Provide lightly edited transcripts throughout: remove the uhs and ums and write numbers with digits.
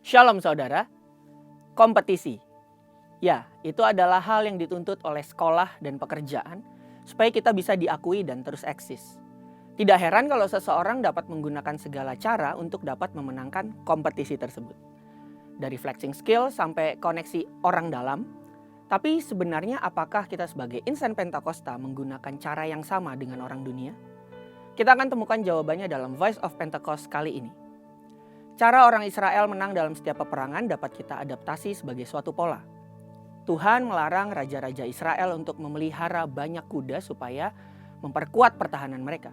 Shalom saudara, kompetisi. Ya, itu adalah hal yang dituntut oleh sekolah dan pekerjaan supaya kita bisa diakui dan terus eksis. Tidak heran kalau seseorang dapat menggunakan segala cara untuk dapat memenangkan kompetisi tersebut. Dari flexing skill sampai koneksi orang dalam. Tapi sebenarnya apakah kita sebagai insan Pentakosta menggunakan cara yang sama dengan orang dunia? Kita akan temukan jawabannya dalam Voice of Pentecost kali ini. Cara orang Israel menang dalam setiap peperangan dapat kita adaptasi sebagai suatu pola. Tuhan melarang raja-raja Israel untuk memelihara banyak kuda supaya memperkuat pertahanan mereka.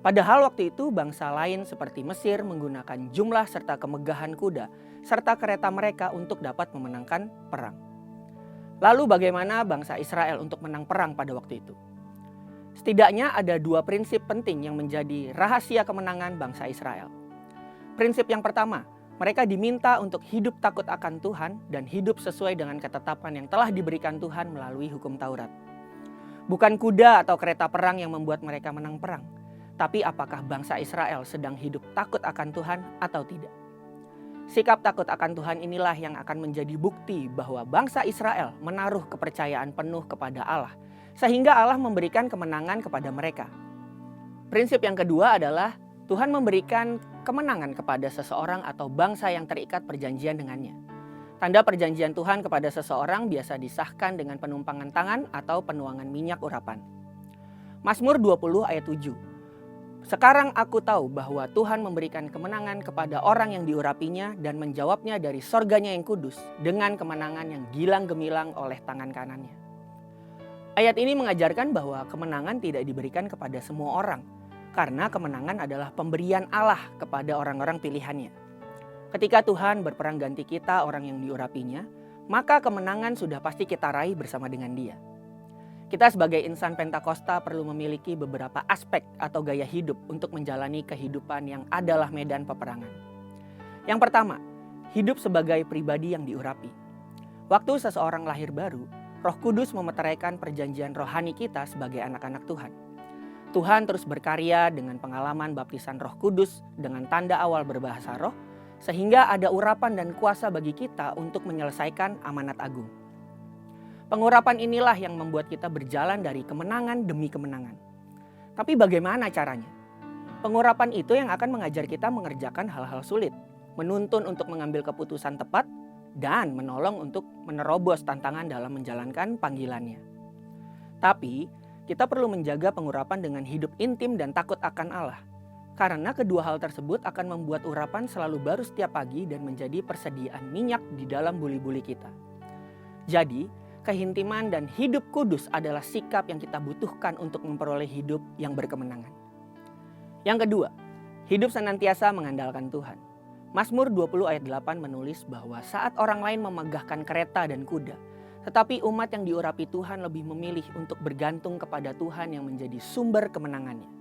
Padahal waktu itu bangsa lain seperti Mesir menggunakan jumlah serta kemegahan kuda serta kereta mereka untuk dapat memenangkan perang. Lalu bagaimana bangsa Israel untuk menang perang pada waktu itu? Setidaknya ada dua prinsip penting yang menjadi rahasia kemenangan bangsa Israel. Prinsip yang pertama, mereka diminta untuk hidup takut akan Tuhan dan hidup sesuai dengan ketetapan yang telah diberikan Tuhan melalui hukum Taurat. Bukan kuda atau kereta perang yang membuat mereka menang perang, tapi apakah bangsa Israel sedang hidup takut akan Tuhan atau tidak. Sikap takut akan Tuhan inilah yang akan menjadi bukti bahwa bangsa Israel menaruh kepercayaan penuh kepada Allah, sehingga Allah memberikan kemenangan kepada mereka. Prinsip yang kedua adalah Tuhan memberikan kemenangan kepada seseorang atau bangsa yang terikat perjanjian dengannya. Tanda perjanjian Tuhan kepada seseorang biasa disahkan dengan penumpangan tangan atau penuangan minyak urapan. Mazmur 20 ayat 7. Sekarang aku tahu bahwa Tuhan memberikan kemenangan kepada orang yang diurapinya dan menjawabnya dari sorganya yang kudus dengan kemenangan yang gilang gemilang oleh tangan kanannya. Ayat ini mengajarkan bahwa kemenangan tidak diberikan kepada semua orang, karena kemenangan adalah pemberian Allah kepada orang-orang pilihannya. Ketika Tuhan berperang ganti kita orang yang diurapinya, maka kemenangan sudah pasti kita raih bersama dengan Dia. Kita sebagai insan Pentakosta perlu memiliki beberapa aspek atau gaya hidup untuk menjalani kehidupan yang adalah medan peperangan. Yang pertama, hidup sebagai pribadi yang diurapi. Waktu seseorang lahir baru, Roh Kudus memeteraikan perjanjian rohani kita sebagai anak-anak Tuhan. Tuhan terus berkarya dengan pengalaman baptisan Roh Kudus dengan tanda awal berbahasa roh, sehingga ada urapan dan kuasa bagi kita untuk menyelesaikan amanat agung. Pengurapan inilah yang membuat kita berjalan dari kemenangan demi kemenangan. Tapi bagaimana caranya? Pengurapan itu yang akan mengajar kita mengerjakan hal-hal sulit, menuntun untuk mengambil keputusan tepat, dan menolong untuk menerobos tantangan dalam menjalankan panggilannya. Tapi, kita perlu menjaga pengurapan dengan hidup intim dan takut akan Allah. Karena kedua hal tersebut akan membuat urapan selalu baru setiap pagi dan menjadi persediaan minyak di dalam buli-buli kita. Jadi, kehintiman dan hidup kudus adalah sikap yang kita butuhkan untuk memperoleh hidup yang berkemenangan. Yang kedua, hidup senantiasa mengandalkan Tuhan. Mazmur 20 ayat 8 menulis bahwa saat orang lain memegahkan kereta dan kuda, tetapi umat yang diurapi Tuhan lebih memilih untuk bergantung kepada Tuhan yang menjadi sumber kemenangannya.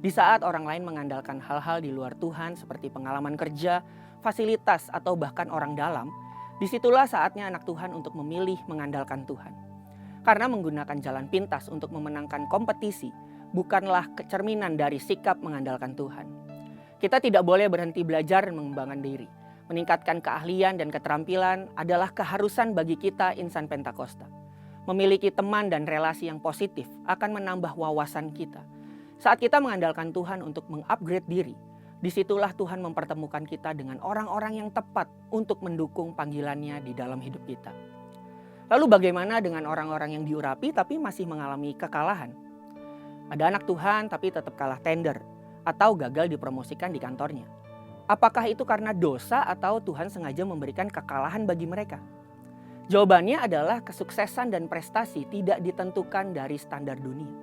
Di saat orang lain mengandalkan hal-hal di luar Tuhan seperti pengalaman kerja, fasilitas, atau bahkan orang dalam, disitulah saatnya anak Tuhan untuk memilih mengandalkan Tuhan. Karena menggunakan jalan pintas untuk memenangkan kompetisi bukanlah kecerminan dari sikap mengandalkan Tuhan. Kita tidak boleh berhenti belajar dan mengembangkan diri. Meningkatkan keahlian dan keterampilan adalah keharusan bagi kita insan Pentakosta. Memiliki teman dan relasi yang positif akan menambah wawasan kita. Saat kita mengandalkan Tuhan untuk mengupgrade diri, disitulah Tuhan mempertemukan kita dengan orang-orang yang tepat untuk mendukung panggilannya di dalam hidup kita. Lalu bagaimana dengan orang-orang yang diurapi tapi masih mengalami kekalahan? Ada anak Tuhan tapi tetap kalah tender atau gagal dipromosikan di kantornya. Apakah itu karena dosa atau Tuhan sengaja memberikan kekalahan bagi mereka? Jawabannya adalah kesuksesan dan prestasi tidak ditentukan dari standar dunia.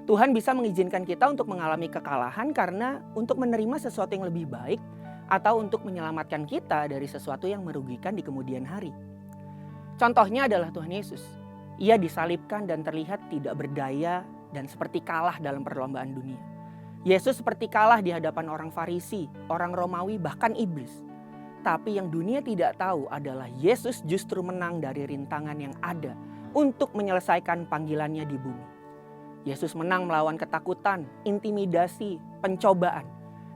Tuhan bisa mengizinkan kita untuk mengalami kekalahan karena untuk menerima sesuatu yang lebih baik atau untuk menyelamatkan kita dari sesuatu yang merugikan di kemudian hari. Contohnya adalah Tuhan Yesus. Ia disalibkan dan terlihat tidak berdaya dan seperti kalah dalam perlombaan dunia. Yesus seperti kalah di hadapan orang Farisi, orang Romawi, bahkan iblis. Tapi yang dunia tidak tahu adalah Yesus justru menang dari rintangan yang ada untuk menyelesaikan panggilannya di bumi. Yesus menang melawan ketakutan, intimidasi, pencobaan.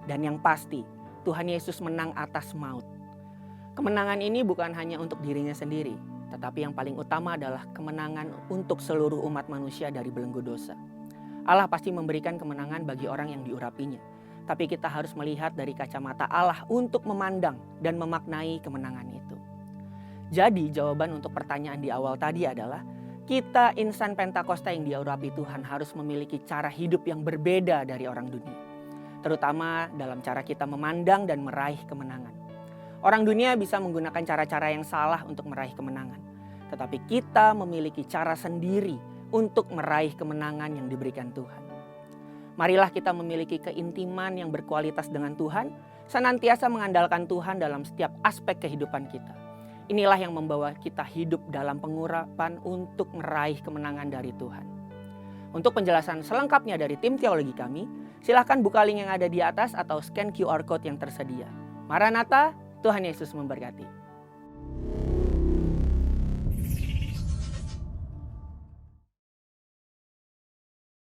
Dan yang pasti, Tuhan Yesus menang atas maut. Kemenangan ini bukan hanya untuk dirinya sendiri, tetapi yang paling utama adalah kemenangan untuk seluruh umat manusia dari belenggu dosa. Allah pasti memberikan kemenangan bagi orang yang diurapinya, tapi kita harus melihat dari kacamata Allah untuk memandang dan memaknai kemenangan itu. Jadi jawaban untuk pertanyaan di awal tadi adalah, kita insan Pentakosta yang diurapi Tuhan harus memiliki cara hidup yang berbeda dari orang dunia, terutama dalam cara kita memandang dan meraih kemenangan. Orang dunia bisa menggunakan cara-cara yang salah untuk meraih kemenangan, tetapi kita memiliki cara sendiri untuk meraih kemenangan yang diberikan Tuhan. Marilah kita memiliki keintiman yang berkualitas dengan Tuhan, senantiasa mengandalkan Tuhan dalam setiap aspek kehidupan kita. Inilah yang membawa kita hidup dalam pengurapan untuk meraih kemenangan dari Tuhan. Untuk penjelasan selengkapnya dari tim teologi kami, silahkan buka link yang ada di atas atau scan QR Code yang tersedia. Maranatha, Tuhan Yesus memberkati.